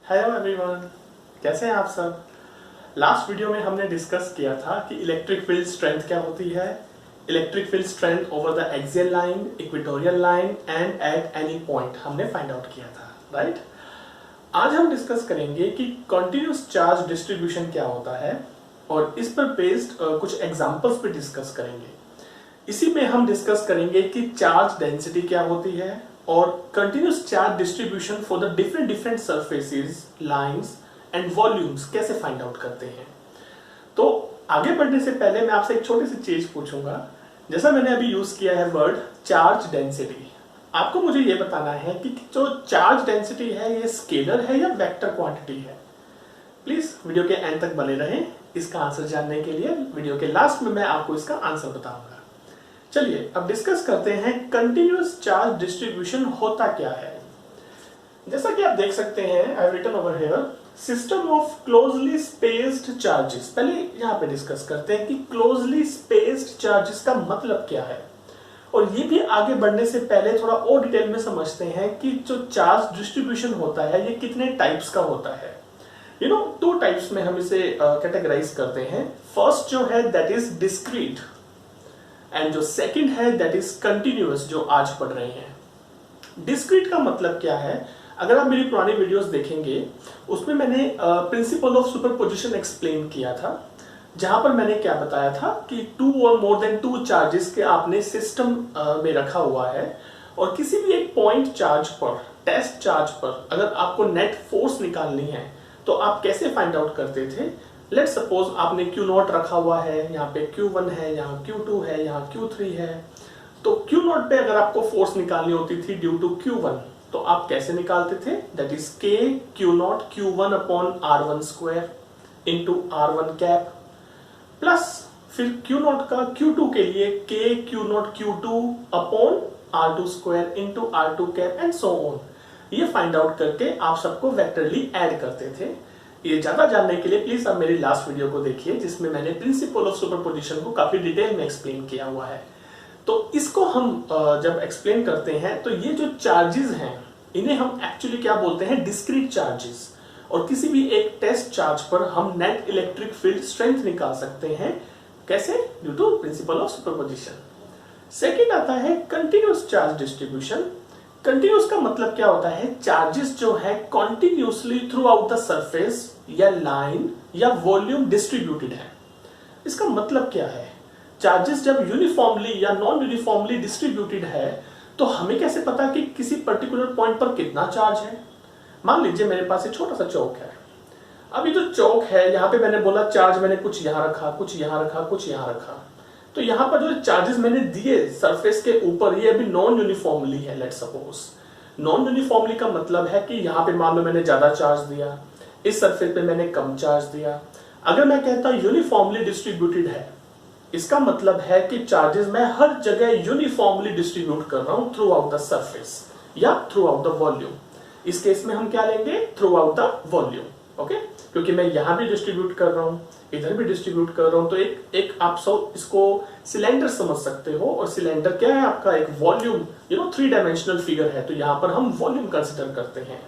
Hello everyone, कैसे हैं आप सब। लास्ट वीडियो में हमने डिस्कस किया था कि इलेक्ट्रिक फील्ड स्ट्रेंथ क्या होती है। Electric field strength over the axial line, equatorial line and at any point हमने फाइंड आउट किया था, राइट। आज हम डिस्कस करेंगे कि कंटिन्यूस चार्ज डिस्ट्रीब्यूशन क्या होता है और इस पर बेस्ड कुछ एग्जांपल्स पे डिस्कस करेंगे। इसी में हम डिस्कस करेंगे कि चार्ज डेंसिटी क्या होती है और continuous charge distribution for the different different surfaces, lines and volumes कैसे फाइंड आउट करते हैं। तो आगे बढ़ने से पहले मैं आपसे एक छोटी सी चीज पूछूंगा। जैसा मैंने अभी यूज किया है वर्ड चार्ज डेंसिटी, आपको मुझे ये बताना है कि जो चार्ज डेंसिटी है ये स्केलर है या वेक्टर क्वांटिटी है। प्लीज वीडियो के एंड तक बने रहें इसका आंसर जानने के लिए। वीडियो के लास्ट में मैं आपको इसका आंसर बताऊंगा। चलिए अब डिस्कस करते हैं कंटिन्यूअस चार्ज डिस्ट्रीब्यूशन होता क्या है। जैसा कि आप देख सकते हैं, I have written over here system of closely spaced charges. पहले यहां पे डिस्कस करते हैं कि क्लोजली स्पेस्ड चार्जेस का मतलब क्या है, और ये भी आगे बढ़ने से पहले थोड़ा और डिटेल में समझते हैं कि जो चार्ज डिस्ट्रीब्यूशन होता है ये कितने टाइप्स का होता है। दो टाइप्स में हम इसे कैटेगराइज करते हैं। फर्स्ट जो है दैट इज डिस्क्रीट एंड जो सेकंड है दैट इज कंटिन्यूअस, जो आज पढ़ रहे हैं। डिस्क्रीट का मतलब क्या है, अगर आप मेरी पुरानी वीडियोस देखेंगे उसमें मैंने प्रिंसिपल ऑफ सुपरपोजिशन एक्सप्लेन किया था, जहां पर मैंने क्या बताया था कि टू और मोर देन टू चार्जेस के आपने सिस्टम में रखा हुआ है और किसी भी एक पॉइंट चार्ज पर, टेस्ट चार्ज पर अगर आपको नेट फोर्स निकालनी है तो आप कैसे फाइंड आउट करते थे। लेट सपोज आपने Q0 रखा हुआ है, यहाँ पे Q1 है, यहाँ Q2 है, यहाँ Q3 है। तो Q0 पे अगर आपको फोर्स निकालनी होती थी ड्यू टू Q1 तो आप कैसे निकालते थे, that is K Q0 Q1 upon R1 square into R1 cap, plus फिर Q0 का Q2 के लिए K Q0 Q2 upon R2 square into R2 cap and so on. ये फाइंड आउट करके आप सबको वेक्टरली ऐड करते थे। ये ज्यादा जानने के लिए प्लीज आप मेरी लास्ट वीडियो को देखिए जिसमें मैंने प्रिंसिपल ऑफ सुपरपोजिशन को काफी डिटेल में एक्सप्लेन किया हुआ है। तो इसको हम जब एक्सप्लेन करते हैं तो ये जो चार्जेस हैं इन्हें हम एक्चुअली क्या बोलते हैं, डिस्क्रीट चार्जेस। और किसी भी एक टेस्ट चार्ज पर हम नेट इलेक्ट्रिक फील्ड स्ट्रेंथ निकाल सकते हैं, कैसे, due to principle of superposition. Second आता है कंटिन्यूअस चार्ज डिस्ट्रीब्यूशन। कंटिन्यूअस का मतलब क्या होता है, चार्जेस जो है continuously through out the surface या लाइन या वॉल्यूम डिस्ट्रीब्यूटेड है। इसका मतलब क्या है, चार्जेस जब यूनिफॉर्मली या नॉन यूनिफॉर्मली डिस्ट्रीब्यूटेड है तो हमें कैसे पता कि किसी पर्टिकुलर पॉइंट पर कितना चार्ज है। मान लीजिए मेरे पास एक छोटा सा चौक है। अब ये जो चौक है यहाँ पे मैंने बोला चार्ज मैंने कुछ यहाँ रखा, कुछ यहाँ रखा, कुछ यहाँ रखा। तो यहाँ पर जो चार्जेस मैंने दिए सरफेस के ऊपर ये अभी नॉन यूनिफॉर्मली है। लेट सपोज नॉन यूनिफॉर्मली का मतलब है कि यहाँ पे मान लो मैंने ज्यादा चार्ज दिया, इस सरफेस पे मैंने कम चार्ज दिया। अगर मैं कहता यूनिफॉर्मली डिस्ट्रीब्यूटेड है, इसका मतलब है कि चार्जेस मैं हर जगह यूनिफॉर्मली डिस्ट्रीब्यूट कर रहा हूं थ्रू आउट द सरफेस या थ्रू आउट द वॉल्यूम। इस केस में हम क्या लेंगे, through out the volume, okay. क्योंकि मैं यहां भी डिस्ट्रीब्यूट कर रहा हूं, इधर भी डिस्ट्रीब्यूट कर रहा हूं, तो एक आप सब इसको सिलेंडर समझ सकते हो। और सिलेंडर क्या है आपका, एक वॉल्यूम, थ्री डायमेंशनल फिगर है, तो यहां पर हम वॉल्यूम कंसिडर करते हैं।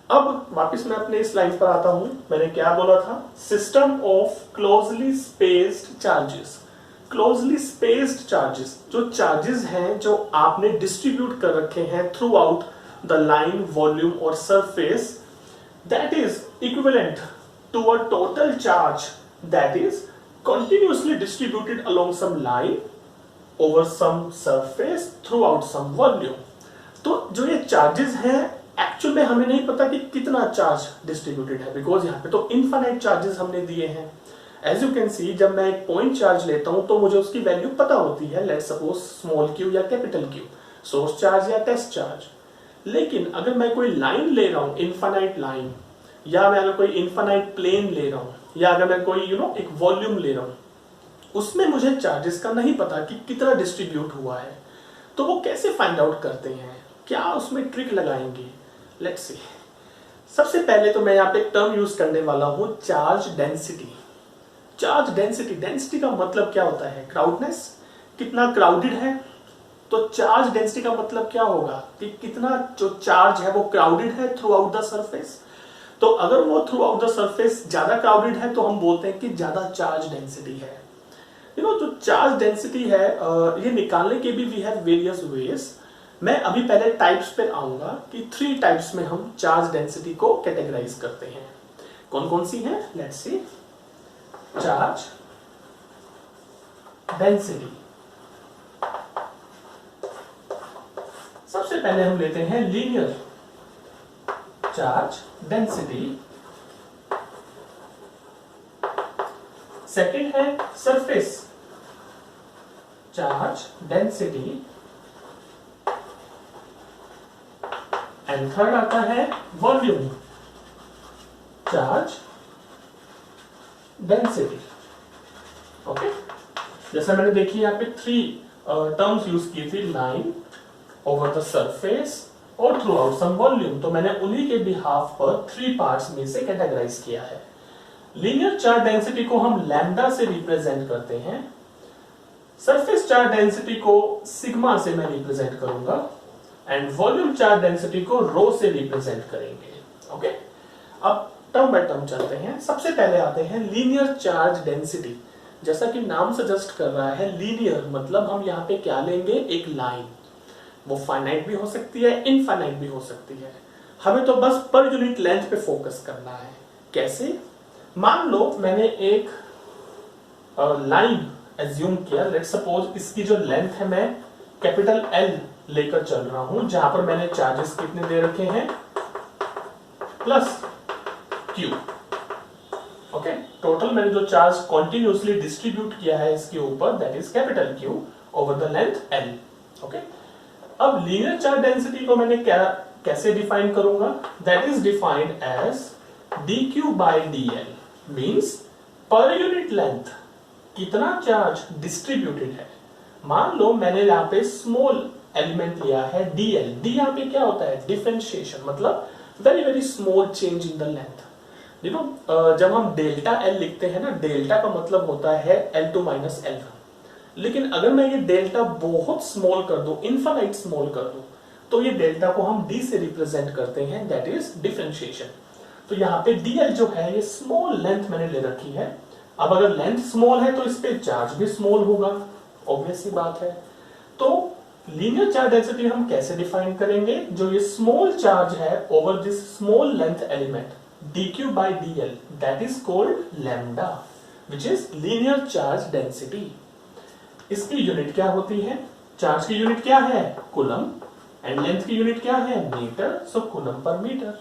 अब वापस मैं अपने इस लाइन पर आता हूं। मैंने क्या बोला था, system of closely spaced charges. Closely spaced charges, जो चार्जेस हैं जो आपने डिस्ट्रीब्यूट कर रखे हैं through out the line, volume और surface, that is equivalent to a total charge that is continuously distributed along some line over some surface throughout some volume। तो जो ये चार्जेस हैं एक्चुअल में हमें नहीं पता कि कितना चार्ज डिस्ट्रीब्यूटेड है, बिकॉज यहाँ पे तो इनफाइनाइट चार्जेस हमने दिए हैं। एज यू कैन सी, जब मैं एक पॉइंट चार्ज लेता हूं तो मुझे उसकी वैल्यू पता होती है, लेट सपोज स्मॉल क्यू या कैपिटल क्यू, सोर्स चार्ज या टेस्ट चार्ज। लेकिन अगर मैं कोई लाइन ले रहा हूं, इनफाइनाइट लाइन, या मैं अगर कोई इनफाइनाइट प्लेन ले रहा हूं, या अगर मैं कोई एक वॉल्यूम ले रहा हूं, उसमें मुझे चार्जेस का नहीं पता कि कितना डिस्ट्रीब्यूट हुआ है। तो वो कैसे फाइंड आउट करते हैं, क्या उसमें ट्रिक लगाएंगे, लेट्स सी। सबसे पहले तो मैं यहाँ पे एक टर्म यूज करने वाला हूं, charge density. Charge density, density का मतलब क्या होता है, क्राउडनेस, कितना क्राउडेड है तो चार्ज डेंसिटी का मतलब क्या होगा कि कितना जो चार्ज है वो क्राउडेड है थ्रू आउट द सरफेस। तो अगर वो थ्रू आउट द सरफेस ज्यादा क्राउडेड है तो हम बोलते हैं कि ज्यादा चार्ज डेंसिटी है। जो चार्ज डेंसिटी है ये निकालने के भी वी हैव वेरियस वेज। मैं अभी पहले टाइप्स पे आऊंगा कि 3 टाइप्स में हम चार्ज डेंसिटी को कैटेगराइज करते हैं। कौन कौन सी है? Let's see. चार्ज डेंसिटी, सबसे पहले हम लेते हैं लीनियर चार्ज डेंसिटी। सेकंड है surface charge density and third आता है वॉल्यूम चार्ज डेंसिटी। ओके, जैसा मैंने देखी यहाँ पे 3 टर्म्स यूज की थी, लाइन, ओवर द सरफेस और थ्रू आउट सम वॉल्यूम। तो मैंने उन्हीं के बिहाफ पर 3 पार्ट्स में से कैटेगराइज किया है। लीनियर चार्ज डेंसिटी को हम लैम्डा से रिप्रेजेंट करते हैं, सरफेस चार्ज डेंसिटी को सिग्मा से मैं रिप्रेजेंट करूंगा एंड वॉल्यूम चार्ज डेंसिटी को रो से रिप्रेजेंट करेंगे। ओके, अब टर्म बाय टर्म चलते हैं। सबसे पहले आते हैं लीनियर चार्ज डेंसिटी। जैसा कि नाम सजेस्ट कर रहा है लीनियर, मतलब हम यहाँ पे क्या लेंगे? एक लाइन। वो फाइनाइट भी हो सकती है, इनफाइनाइट भी हो सकती है। हमें तो बस पर यूनिट लेंथ पे फोकस करना है। कैसे? मान लो मैंने एक लाइन एज्यूम किया, लेट्स सपोज इसकी जो लेंथ है मैं कैपिटल L लेकर चल रहा हूं, जहां पर मैंने चार्जेस कितने दे रखे हैं? Plus Q। ओके, टोटल मैंने जो चार्ज कॉन्टिन्यूसली डिस्ट्रीब्यूट किया है इसके ऊपर, that is capital Q over the length L। Okay, अब लीनियर चार्ज डेंसिटी को मैंने कैसे डिफाइन करूंगा? That is defined as dq by dl, means per unit length कितना चार्ज डिस्ट्रीब्यूटेड है। मान लो मैंने यहाँ पे स्मॉल एलिमेंट लिया है dl। d यहाँ पे क्या होता है? डिफरेंशिएशन, मतलब very very small change in the length. जब हम डेल्टा L लिखते हैं ना, डेल्टा का मतलब होता है L2 माइनस L1। लेकिन अगर मैं ये डेल्टा बहुत स्मॉल कर दूं, इनफाइनाइट स्मॉल कर दूं, तो ये डेल्टा को हम d से रिप्रेजेंट करते हैं, दैट इज डिफरेंशिएशन। तो यहाँ पे dl जो है ये स्मॉल लेंथ मैंने ले रखी है। अब अगर लेंथ स्मॉल है तो इस पे चार्ज भी स्मॉल होगा, ऑब्वियस सी बात है। तो लीनियर चार्ज डेंसिटी हम कैसे डिफाइन करेंगे? जो ये स्मॉल चार्ज है over this small length element dq by dl, that is called lambda, which is linear charge density। इसकी यूनिट क्या होती है? चार्ज की यूनिट क्या है? कूलम, एंड लेंथ की यूनिट क्या है? मीटर, सो कूलम पर मीटर।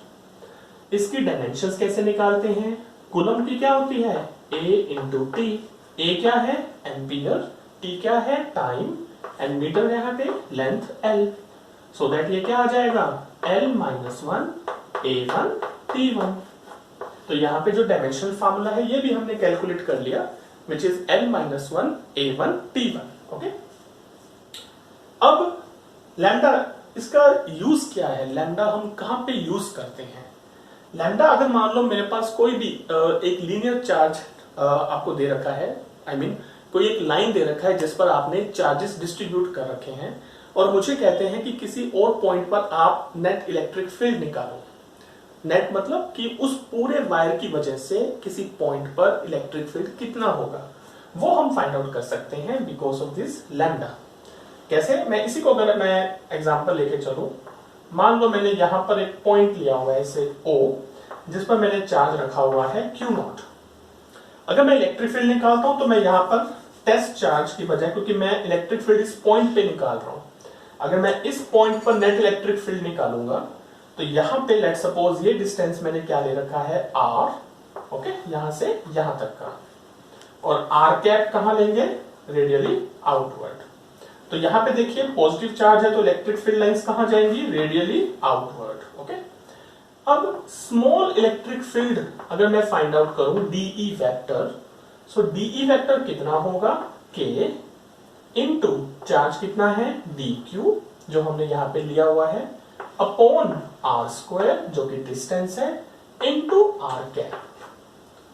इसकी डायमेंशंस कैसे निकालते हैं? कूलम की क्या होती है? A into T. ए क्या है? एम्पियर, टी क्या है? टाइम, एंड मीटर यहाँ पे लेंथ L। सो दैट ये क्या आ जाएगा? L minus 1 A1 T1। तो यहाँ पे जो डायमेंशनल फार्मूला है ये भी हमने कैलकुलेट कर लिया, which is L minus 1 A1 T1। Okay, अब लैम्डा, इसका यूज क्या है? लैम्डा हम कहां पे यूज करते हैं? लैम्डा, अगर मान लो मेरे पास कोई भी एक लीनियर चार्ज आपको दे रखा है, आई मीन कोई एक लाइन दे रखा है जिस पर आपने चार्जेस डिस्ट्रीब्यूट कर रखे हैं, और मुझे कहते हैं कि किसी और पॉइंट पर आप नेट इलेक्ट्रिक फील्ड निकालो। नेट मतलब कि उस पूरे वायर की वजह से किसी पॉइंट पर इलेक्ट्रिक फील्ड कितना होगा, वो हम फाइंड आउट कर सकते हैं बिकॉज ऑफ दिस लैम्डा। कैसे? मैं इसी को अगर मैं एग्जांपल लेके चलूं, मान लो मैंने यहां पर एक पॉइंट लिया हुआ है इसे O, जिस पर मैंने चार्ज रखा हुआ है Q0। अगर मैं इलेक्ट्रिक फील्ड निकालता हूं तो मैं यहां पर टेस्ट चार्ज की बजाय, क्योंकि मैं इलेक्ट्रिक फील्ड इस पॉइंट पे निकाल रहा हूं, अगर मैं इस पॉइंट पर नेट इलेक्ट्रिक फील्ड निकालूंगा तो यहां पे लेट सपोज ये डिस्टेंस मैंने क्या ले रखा है? R। ओके, यहां से यहां तक का, और R कैप कहां लेंगे? Radially outward. तो यहां पे देखिए पॉजिटिव चार्ज है तो इलेक्ट्रिक फील्ड लाइंस कहां जाएंगी? Radially outward. ओके, अब स्मॉल इलेक्ट्रिक फील्ड अगर मैं फाइंड आउट करूं DE वेक्टर, सो DE वेक्टर कितना होगा? K इनटू चार्ज कितना है? DQ, जो हमने यहां पे लिया हुआ है, अपॉन R स्क्वायर जो कि डिस्टेंस है, इनटू R कैप।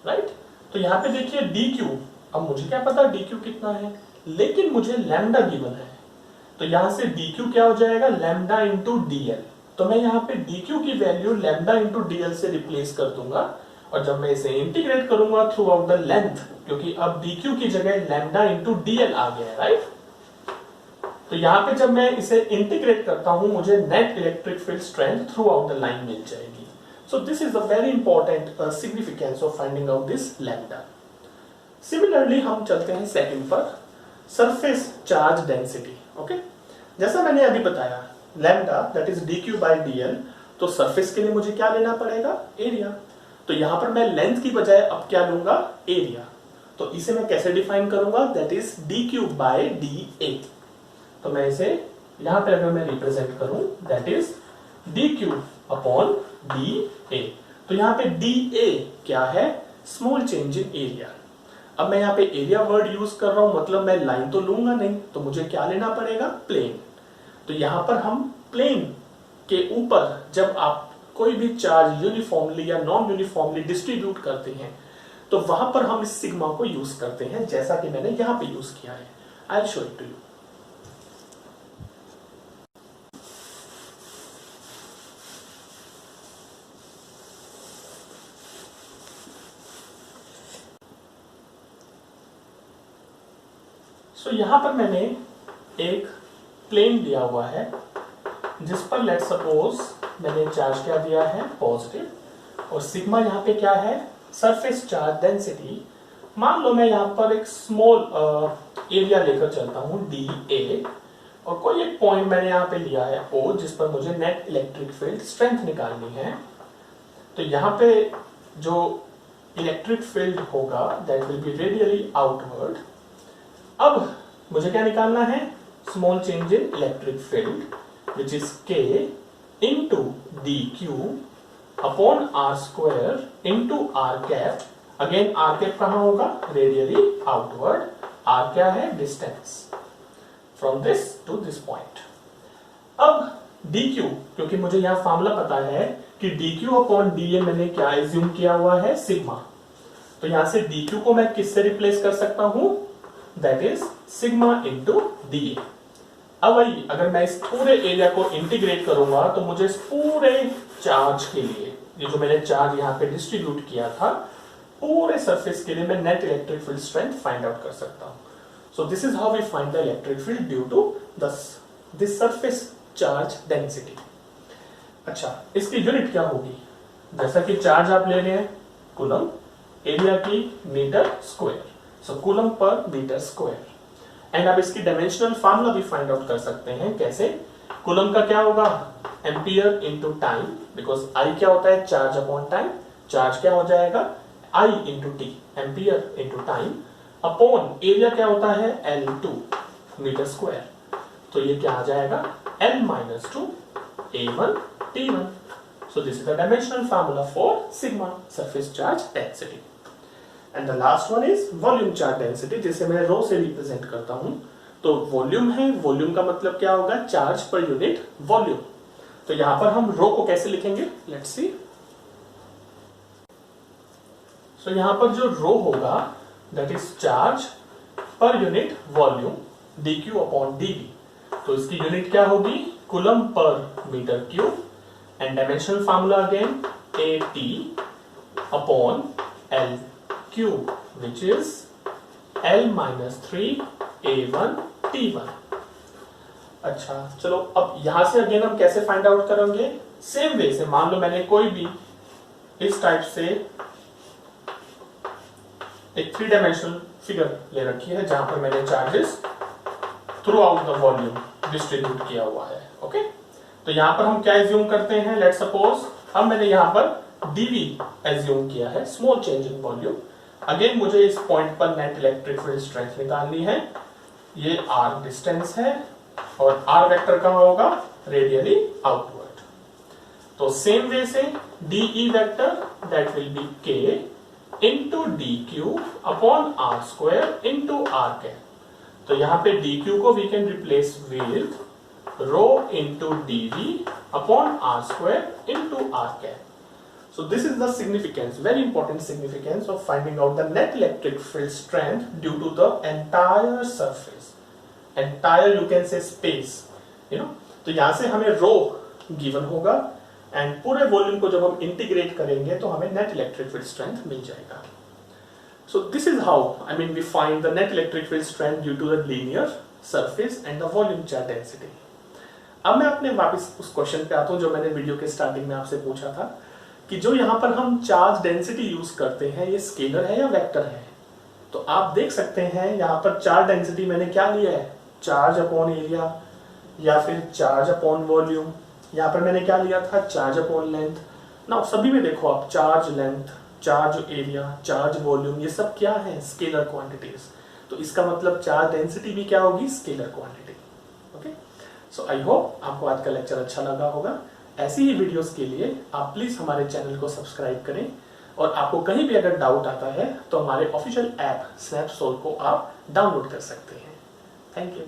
राइट, तो यहां पे देखिए DQ, अब मुझे क्या पता DQ कितना है, लेकिन मुझे लैम्डा गिवन है, तो तो यहां से dq क्या हो जाएगा, लैम्डा इंटू dl। तो मैं यहाँ पे dq की वैल्यू लैम्डा इंटू dl से रिप्लेस कर दूंगा, और जब मैं इसे इंटीग्रेट करूंगा थ्रू आउट द लेंथ, क्योंकि अब dq की जगह लैम्डा इंटू dl आ गया है, राइट। तो यहाँ पे जब मैं इसे इंटीग्रेट करता हूं, मुझे net electric field strength throughout the line मिल जाएगी। So this is the very important significance of finding out this lambda. Similarly हम चलते हैं सेकंड पर, सरफेस चार्ज डेंसिटी। ओके, जैसा मैंने अभी बताया lambda that is dq by dl, तो सरफेस के लिए मुझे क्या लेना पड़ेगा, एरिया। तो यहां पर मैं लेंथ की बजाय अब क्या लूंगा, एरिया। तो इसे मैं कैसे डिफाइन करूंगा, that is dq by da। तो मैं इसे यहां पर अगर मैं रिप्रेजेंट करूं, that is dq upon da। तो यहां पे da क्या है, स्मॉल चेंज इन एरिया। अब मैं यहाँ पे एरिया वर्ड यूज कर रहा हूं, मतलब मैं लाइन तो लूंगा नहीं, तो मुझे क्या लेना पड़ेगा, प्लेन। तो यहां पर हम प्लेन के ऊपर जब आप कोई भी चार्ज यूनिफॉर्मली या नॉन यूनिफॉर्मली डिस्ट्रीब्यूट करते हैं, तो वहां पर हम इस सिग्मा को यूज करते हैं, जैसा कि मैंने यहां पे यूज किया है। I will show it to you. So यहां पर मैंने एक प्लेन दिया हुआ है, जिस पर लेट सपोज मैंने चार्ज क्या दिया है, पॉजिटिव, और सिग्मा यहाँ पे क्या है, सरफेस चार्ज डेंसिटी। मान लो मैं यहाँ पर एक स्मॉल एरिया लेकर चलता हूँ dA, और कोई एक पॉइंट मैंने यहाँ पे लिया है O, जिस पर मुझे नेट इलेक्ट्रिक फील्ड स्ट्रेंथ निकालनी है। तो यहाँ पे जो इलेक्ट्रिक फील्ड होगा that will B radially outward. अब मुझे क्या निकालना है, small change in electric field which is k into dq upon r square into r cap। Again r cap कहां होगा, रेडियली आउटवर्ड। r क्या है, distance from this to this point. अब dq, क्योंकि मुझे यहां फॉर्मूला पता है कि dq अपॉन da मैंने क्या एज्यूम किया हुआ है, सिग्मा। तो यहां से dq को मैं किससे रिप्लेस कर सकता हूं, that is sigma into da। अब वही अगर मैं इस पूरे एरिया को इंटीग्रेट करूंगा, तो मुझे इस पूरे चार्ज के लिए, ये जो मैंने चार्ज यहाँ पे डिस्ट्रीब्यूट किया था, पूरे सरफेस के लिए मैं net electric field strength find out कर सकता हूं। So this is how we find the electric field due to this surface charge density. अच्छा, इसकी यूनिट क्या होगी, जैसा कि चार्ज आप ले रहे हैं कूलम, एरिया की metre square, so coulomb per metre square. And आप इसकी डायमेंशनल फार्मूला भी फाइंड आउट कर सकते हैं, कैसे, कूलम का क्या होगा, ampere into time, because I क्या होता है, चार्ज अपॉन टाइम। चार्ज क्या हो जाएगा, I into t, ampere into time, upon area क्या होता है, L2 मीटर स्क्वायर। तो ये क्या आ जाएगा, L minus 2 A1 T1। So this is the dimensional formula for sigma, surface charge density. And the last one is volume charge density, जिसे मैं रो से रिप्रेजेंट करता हूं। तो वॉल्यूम है, वॉल्यूम का मतलब क्या होगा, चार्ज पर यूनिट वॉल्यूम। तो यहां पर हम रो को कैसे लिखेंगे, लेट्स सी। सो यहां पर जो रो होगा that is charge per unit volume dq upon dv। तो इसकी यूनिट क्या होगी, coulomb per metre cube. And dimensional formula again at upon l cube, which is L minus 3 A1 T1। अच्छा चलो, अब यहां से अगेन हम कैसे फाइंड आउट करेंगे, सेम वे से। मान लो मैंने कोई भी इस टाइप से एक 3 डायमेंशनल फिगर ले रखी है, जहां पर मैंने charges through out the volume distribute किया हुआ है। ओके, तो यहां पर हम क्या एज्यूम करते हैं, लेट सपोज अब मैंने यहां पर dv एज्यूम किया है, small change in volume. Again मुझे इस पॉइंट पर नेट इलेक्ट्रिक फील्ड स्ट्रेंथ निकालनी है। ये r डिस्टेंस है, और r वेक्टर कहां होगा, रेडियली आउटवर्ड। तो सेम वे से dE vector that will be k into dq upon r square into r cap. तो यहां पे dq को we can replace with rho into dv upon r square into r cap. So this is the significance, very important significance of finding out the net electric field strength due to the entire surface. Entire you can say space, you know. तो यहां से हमें रो given होगा and पूरे volume को जब हम integrate करेंगे तो हमें नेट इलेक्ट्रिक फील्ड स्ट्रेंथ मिल जाएगा। So this is how, I mean, we find the net electric field strength due to the linear surface and the volume charge density. अब मैं अपने वापस उस क्वेश्चन पे आता हूँ जो मैंने वीडियो के स्टार्टिंग में आपसे पूछा था कि जो यहाँ पर हम चार्ज डेंसिटी यूज करते हैं ये स्केलर है या वेक्टर है। तो आप देख सकते हैं यहाँ पर चार्ज डेंसिटी मैंने क्या लिया है, चार्ज अपॉन एरिया या फिर चार्ज अपॉन वॉल्यूम। यहाँ पर मैंने क्या लिया था, चार्ज अपॉन लेंथ। ना सभी में देखो आप, charge length, charge area, charge volume, ये सब क्या है, स्केलर क्वांटिटीज। तो इसका मतलब चार्ज डेंसिटी भी क्या होगी, scalar quantity. Okay, so I hope आपको आज का लेक्चर अच्छा लगा होगा। ऐसी ही वीडियोस के लिए आप प्लीज हमारे चैनल को सब्सक्राइब करें और आपको कहीं भी अगर डाउट आता है तो हमारे ऑफिशियल ऐप स्नैपसोल को आप डाउनलोड कर सकते हैं। Thank you.